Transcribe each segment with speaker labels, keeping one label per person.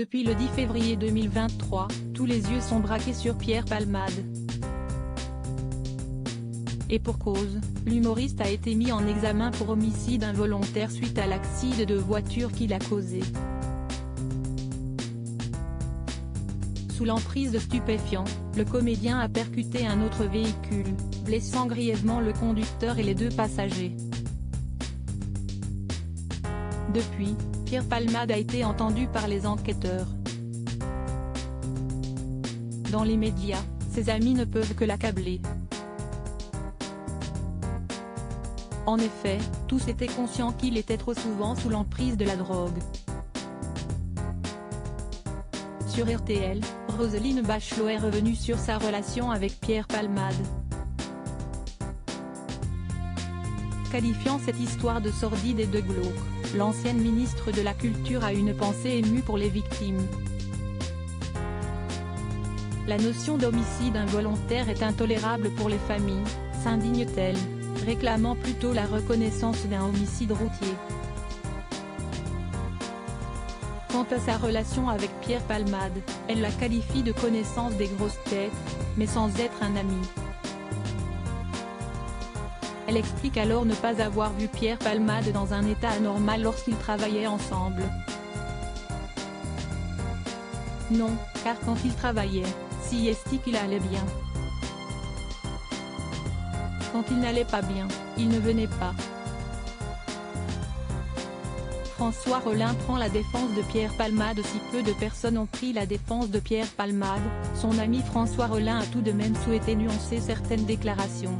Speaker 1: Depuis le 10 février 2023, tous les yeux sont braqués sur Pierre Palmade. Et pour cause, l'humoriste a été mis en examen pour homicide involontaire suite à l'accident de voiture qu'il a causé. Sous l'emprise de stupéfiants, le comédien a percuté un autre véhicule, blessant grièvement le conducteur et les deux passagers. Depuis, Pierre Palmade a été entendu par les enquêteurs. Dans les médias, ses amis ne peuvent que l'accabler. En effet, tous étaient conscients qu'il était trop souvent sous l'emprise de la drogue. Sur RTL, Roselyne Bachelot est revenue sur sa relation avec Pierre Palmade. Qualifiant cette histoire de sordide et de glauque, l'ancienne ministre de la Culture a une pensée émue pour les victimes. La notion d'homicide involontaire est intolérable pour les familles, s'indigne-t-elle, réclamant plutôt la reconnaissance d'un homicide routier. Quant à sa relation avec Pierre Palmade, elle la qualifie de connaissance des grosses têtes, mais sans être un ami. Elle explique alors ne pas avoir vu Pierre Palmade dans un état anormal lorsqu'ils travaillaient ensemble. Non, car quand ils travaillaient, si estime qu'il allait bien. Quand il n'allait pas bien, il ne venait pas. François Rollin prend la défense de Pierre Palmade. Si peu de personnes ont pris la défense de Pierre Palmade, son ami François Rollin a tout de même souhaité nuancer certaines déclarations.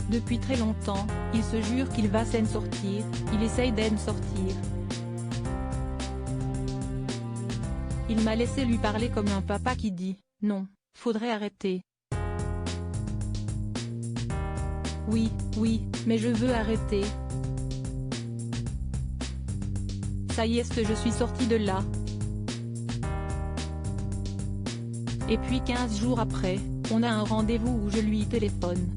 Speaker 1: Depuis très longtemps, il se jure qu'il va s'en sortir, il essaye d'en sortir. Il m'a laissé lui parler comme un papa qui dit « Non, faudrait arrêter. Oui, mais je veux arrêter. Ça y est, je suis sorti de là. » Et puis 15 jours après, on a un rendez-vous où je lui téléphone.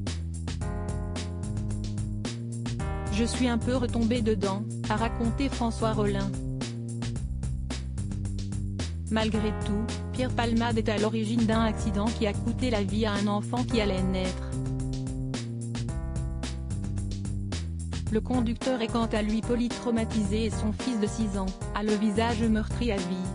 Speaker 1: Je suis un peu retombé dedans, a raconté François Rollin. Malgré tout, Pierre Palmade est à l'origine d'un accident qui a coûté la vie à un enfant qui allait naître. Le conducteur est quant à lui polytraumatisé et son fils de 6 ans, a le visage meurtri à vie.